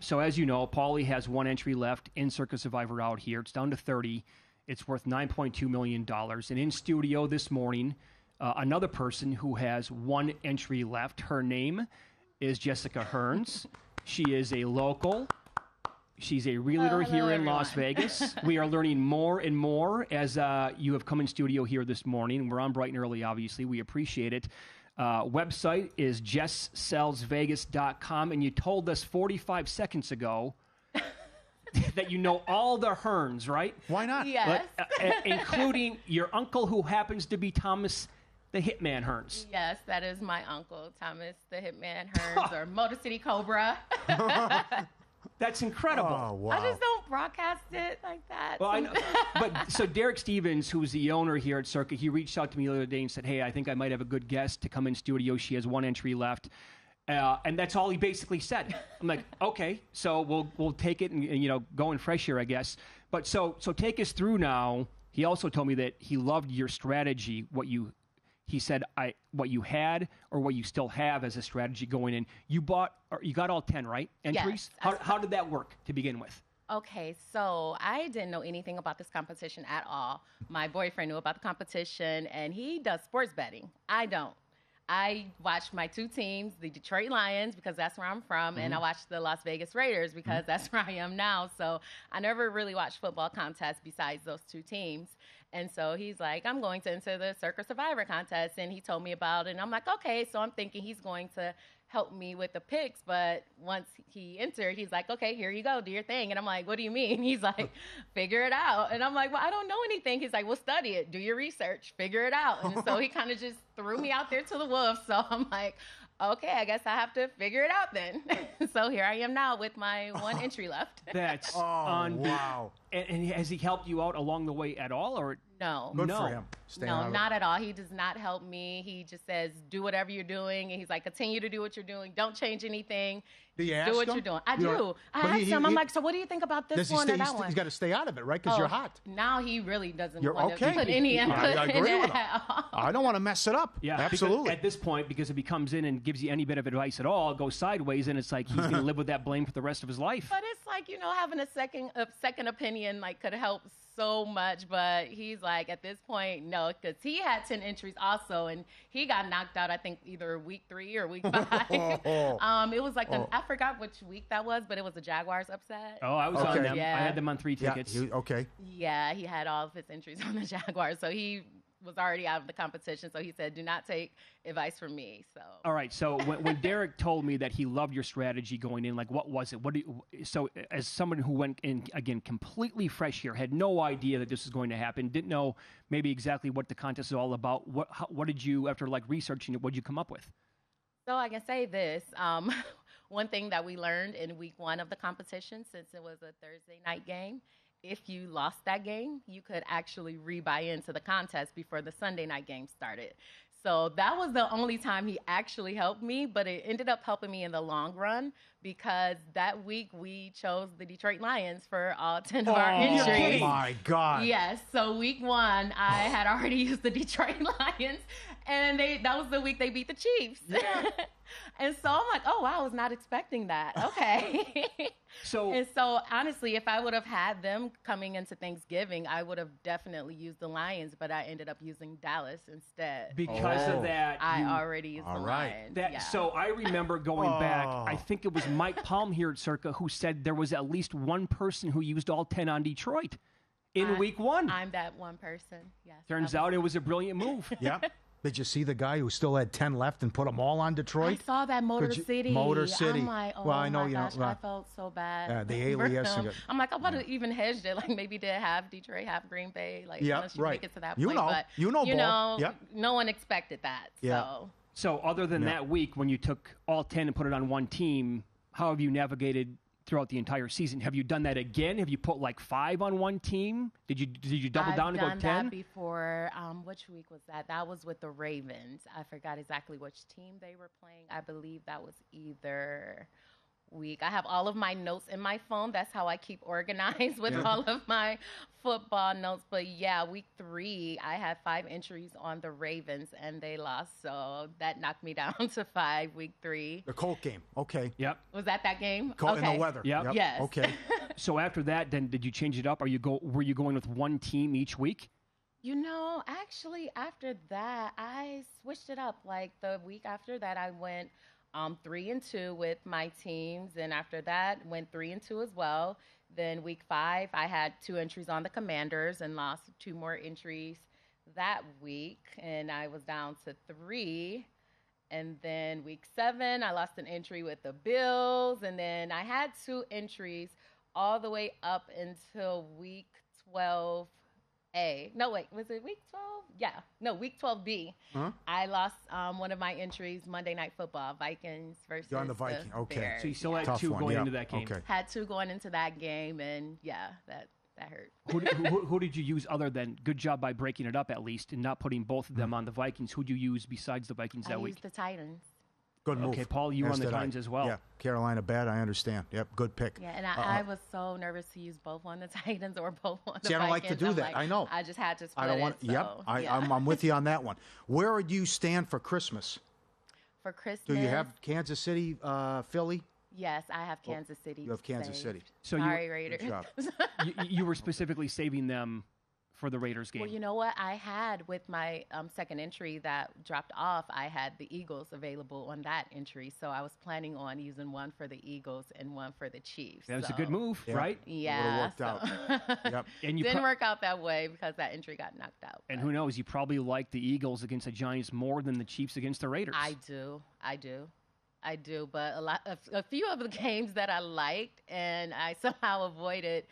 So as you know, Pauly has one entry left in Circa Survivor out here. It's down to 30. It's worth $9.2 million. And in studio this morning, another person who has one entry left. Her name is Jessica Hearns. She is a local. She's a realtor here in Las Vegas. We are learning more and more as you have come in studio here this morning. We're on bright and early, obviously. We appreciate it. Website is jesssellsvegas.com, and you told us 45 seconds ago that you know all the Hearns, right? Why not? Yes. Including your uncle, who happens to be Thomas the Hitman Hearns. Yes, that is my uncle, Thomas the Hitman Hearns, or Motor City Cobra. That's incredible. Oh, wow. I just don't broadcast it like that. Well, I know. But so Derek Stevens, who's the owner here at Circa, he reached out to me the other day and said, hey, I think I might have a good guest to come in studio. She has one entry left. And that's all he basically said. I'm like, okay, so we'll take it and go in fresh here, I guess. But so take us through now. He also told me that he loved your strategy, he said what you had or what you still have as a strategy going in. You got all 10, right? Entries? Yes. How did that work to begin with? Okay, so I didn't know anything about this competition at all. My boyfriend knew about the competition, and he does sports betting. I don't. I watch my two teams, the Detroit Lions, because that's where I'm from, and I watch the Las Vegas Raiders because that's where I am now. So I never really watched football contests besides those two teams. And so he's like, I'm going to enter the Circa Survivor contest, and he told me about it. And I'm like, okay. So I'm thinking he's going to help me with the picks. But once he entered, he's like, okay, here you go, do your thing. And I'm like, what do you mean? He's like, figure it out. And I'm like, well, I don't know anything. He's like, well, study it, do your research, figure it out. And so he kind of just threw me out there to the wolves. So I'm like, okay, I guess I have to figure it out then. So here I am now with my one entry left. That's wow. And has he helped you out along the way at all, or No. Good for him. No, not at all. He does not help me. He just says, do whatever you're doing. And he's like, continue to do what you're doing. Don't change anything. Do you ask Do what him? you're doing. I You do. know, I but asked he- him. I'm he- like, so what do you think about this Does he one or that he's one? got to stay out of it, right? Because you're hot. Now he really doesn't You're want okay. to put any input I in agree it with him. at all. I don't want to mess it up. Yeah, absolutely. At this point, because if he comes in and gives you any bit of advice at all, it goes sideways, and it's like he's going to live with that blame for the rest of his life. But it's like, having a second opinion could help so much. But he's like, at this point, no, because he had 10 entries also, and he got knocked out, I think, either week 3 or week 5. It was like I forgot which week that was, but it was a Jaguars upset. Oh, I was on them. Yeah. I had them on 3 tickets. Okay. Yeah, he had all of his entries on the Jaguars, so he was already out of the competition. So he said, do not take advice from me. So all right. So when Derek told me that he loved your strategy going in, like, what was it? So as someone who went in, again, completely fresh here, had no idea that this was going to happen, didn't know maybe exactly what the contest is all about, what did you, after researching it, what did you come up with? So I can say this. One thing that we learned in week 1 of the competition, since it was a Thursday night game, if you lost that game, you could actually rebuy into the contest before the Sunday night game started. So that was the only time he actually helped me, but it ended up helping me in the long run because that week we chose the Detroit Lions for all 10 of our entries. Oh, my God. Yes. So week 1, I had already used the Detroit Lions, and that was the week they beat the Chiefs. Yeah. And so I'm like, oh, wow, I was not expecting that. Okay. And so, honestly, if I would have had them coming into Thanksgiving, I would have definitely used the Lions, but I ended up using Dallas instead. Because of that, I already used the Lions. So I remember going back, I think it was Mike Palm here at Circa who said there was at least one person who used all 10 on Detroit in week 1. I'm that one person, yes. Turns out it was a brilliant move. Yeah. Did you see the guy who still had 10 left and put them all on Detroit? I saw that Motor City. I'm like, oh well, I know, my gosh, know, I felt so bad. Yeah, the alias. I'm like, I would have even hedged it. Like maybe did half Detroit, half Green Bay. Like once you make it to that point. But, no one expected that. So other than that week when you took all 10 and put it on one team, how have you navigated throughout the entire season? Have you done that again? Have you put like 5 on one team? Did you double down and go 10? I've done that before. Which week was that? That was with the Ravens. I forgot exactly which team they were playing. I believe that was either week. I have all of my notes in my phone. That's how I keep organized with all of my football notes. But yeah, week 3, I had 5 entries on the Ravens, and they lost. So that knocked me down to 5, week 3. The Colt game. Okay. Yep. Was that game? Colt in the weather. Yep. Yes. Okay. So after that, then did you change it up? Were you going with one team each week? Actually, after that, I switched it up. Like the week after that, I went 3-2 with my teams, and after that, went 3-2 as well. Then week 5, I had 2 entries on the Commanders and lost 2 more entries that week, and I was down to 3. And then week 7, I lost an entry with the Bills, and then I had 2 entries all the way up until week 12. No, wait, was it week 12? Yeah, no, week 12B. Huh? I lost one of my entries, Monday Night Football, Vikings versus You're on the Viking. Okay. Bears. So you still had Tough 2 one, going yeah. into that game. Okay. Had 2 going into that game, and yeah, that hurt. Who did you use other than, good job by breaking it up at least and not putting both of them on the Vikings? Who'd you use besides the Vikings that I week? used the Titans. Good move. Okay, Paul, you were on the did I. Titans as well. Yeah, Carolina bad, I understand. Yep, good pick. Yeah, and I was so nervous to use both on the Titans or both on the See, I don't Vikings. like to do I'm that. like, I know. I just had to split I don't want. it. Yep, So, yeah. I'm with you on that one. Where do you stand for Christmas? For Christmas. Do you have Kansas City, Philly? Yes, I have Kansas City. You have Kansas saved. City. So Sorry, Raiders. Good job. you were specifically saving them for the Raiders game. Well, you know what? I had with my second entry that dropped off, I had the Eagles available on that entry. So I was planning on using one for the Eagles and one for the Chiefs. That was a good move, Yeah. right? Yeah. Would've worked out. Yep. And you Didn't work out that way because that entry got knocked out. And but who knows? You probably like the Eagles against the Giants more than the Chiefs against the Raiders. I do. But a few of the games that I liked and I somehow avoided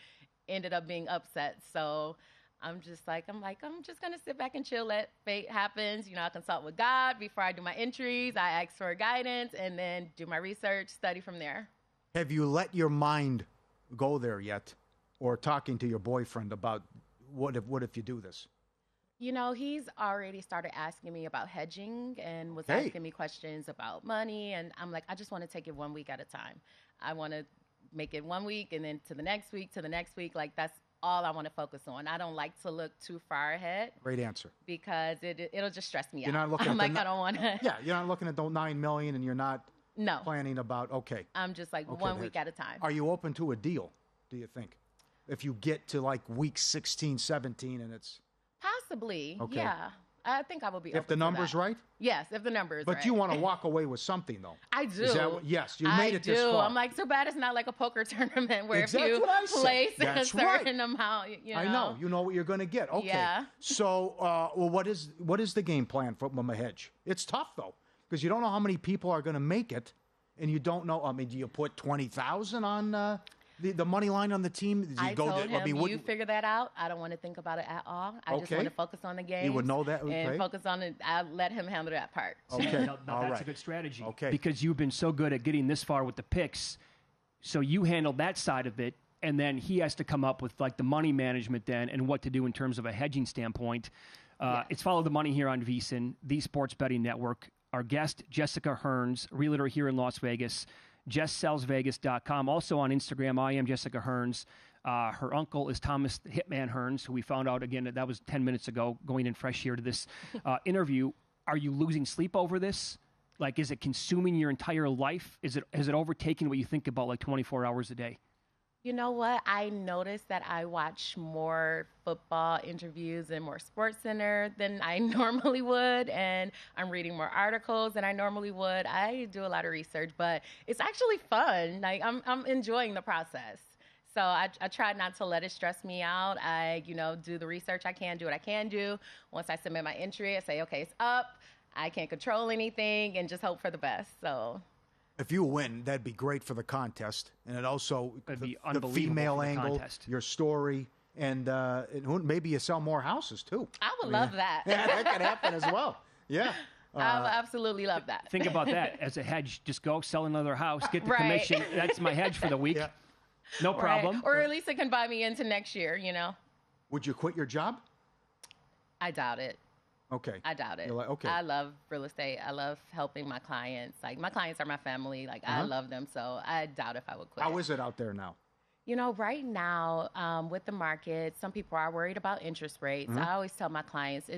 ended up being upset. So I'm just going to sit back and chill, let fate happens. I consult with God before I do my entries. I ask for guidance and then do my research, study from there. Have you let your mind go there yet, or talking to your boyfriend about what if you do this? He's already started asking me about hedging and was asking me questions about money. And I'm like, I just want to take it 1 week at a time. I want to make it 1 week and then to the next week, Like, that's all I want to focus on. I don't like to look too far ahead. Great answer. Because it'll just stress me You're out. not looking I'm at like, I don't want to. Yeah, you're not looking at the $9 million, and you're not No. planning about, okay. I'm just like Okay, 1 week at a time. Are you open to a deal, do you think? If you get to like week 16, 17, and it's... Possibly, Okay. yeah. I think I will be If open the to number's that. right? Yes, if the number is But right. you want to walk away with something, though. I do. Is that yes, you made it this far. I'm like, too bad it's not like a poker tournament where Exactly if you what I said. place a That's certain amount, you know. I know. You know what you're going to get. Okay. Yeah. So, well, what is the game plan for a hedge? It's tough, though, because you don't know how many people are going to make it, and you don't know. I mean, do you put 20,000 on the money line on the team? Do you I go told him, you wouldn't- figure that out. I don't want to think about it at all. I just Okay. want to focus on the game. He would know that, okay. And focus on it. I'll let him handle that part. Okay. Now, All that's right. a good strategy. Okay. Because you've been so good at getting this far with the picks. So you handled that side of it, and then he has to come up with like the money management then and what to do in terms of a hedging standpoint. It's Follow the Money here on VSiN, the Sports Betting Network. Our guest, Jessica Hearns, realtor here in Las Vegas, JessSellsVegas.com. Also on Instagram, I am Jessica Hearns. Her uncle is Thomas Hitman Hearns, who we found out, again, that was 10 minutes ago, going in fresh here to this interview. Are you losing sleep over this? Like, is it consuming your entire life? Has it overtaken what you think about, like 24 hours a day? You know what? I noticed that I watch more football interviews and more SportsCenter than I normally would, and I'm reading more articles than I normally would. I do a lot of research, but it's actually fun. Like, I'm enjoying the process. So I try not to let it stress me out. I, do the research I can, do what I can do. Once I submit my entry, I say, okay, it's up. I can't control anything, and just hope for the best. So. If you win, that'd be great for the contest, and it also That'd be the unbelievable female for the angle, contest. your story, and maybe you sell more houses too. I would love that. Yeah, that could happen as well. Yeah. I would absolutely love that. Think about that as a hedge. Just go sell another house, get the Right. commission. That's my hedge for the week. Yeah. No Right. problem. Or at least it can buy me into next year, Would you quit your job? I doubt it. Okay. I doubt it. You're like, okay. I love real estate. I love helping my clients. Like, my clients are my family. Like, I love them. So I doubt if I would quit. How is it out there now? You know, right now, with the market, some people are worried about interest rates. I always tell my clients,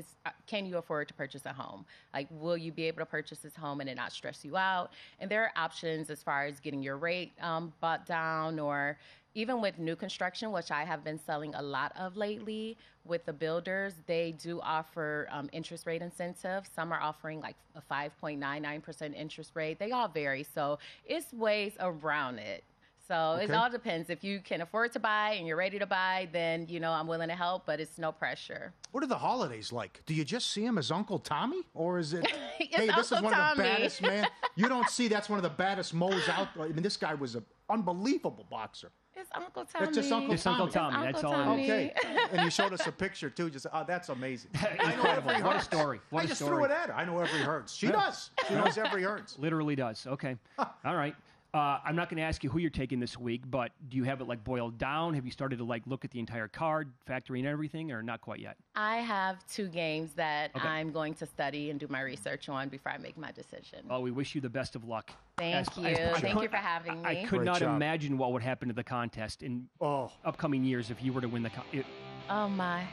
can you afford to purchase a home? Like, will you be able to purchase this home and it not stress you out? And there are options as far as getting your rate bought down, or even with new construction, which I have been selling a lot of lately with the builders, they do offer interest rate incentives. Some are offering like a 5.99% interest rate. They all vary. So it's ways around it. So it all depends. If you can afford to buy and you're ready to buy, then, you know, I'm willing to help, but it's no pressure. What are the holidays like? Do you just see him as Uncle Tommy? Or is it, hey, this is Uncle one of the Tommy. baddest, man. You don't see that's one of the baddest mows out. I mean, this guy was an unbelievable boxer. It's Uncle Tommy. That's just Uncle It's Uncle Tommy. It's That's Uncle all it is. Tommy. Okay. And you showed us a picture, too. Just, oh, that's amazing. Incredible. What a story. What I a just story. threw it at her. I know every Hearns. She does. She knows every Hearns. Literally does. Okay. All right. I'm not going to ask you who you're taking this week, but do you have it like boiled down? Have you started to like look at the entire card, factoring everything, or not quite yet? I have 2 games that I'm going to study and do my research on before I make my decision. Well, we wish you the best of luck. Thank you. Thank you for having me. I could Great not job. imagine what would happen to the contest in upcoming years if you were to win the contest. Oh, my.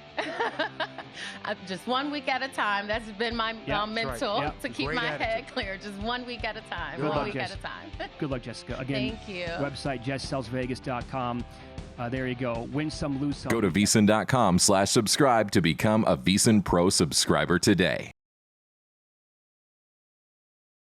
Just 1 week at a time. That's been my mental Yep. to keep Great my attitude. head clear. Just 1 week at a time. Good One luck, week Jess. at a time. Good luck, Jessica. Again, Thank you. website, jesssellsvegas.com. There you go. Win some, lose some. Go to VSiN.com/subscribe to become a VSiN Pro subscriber today.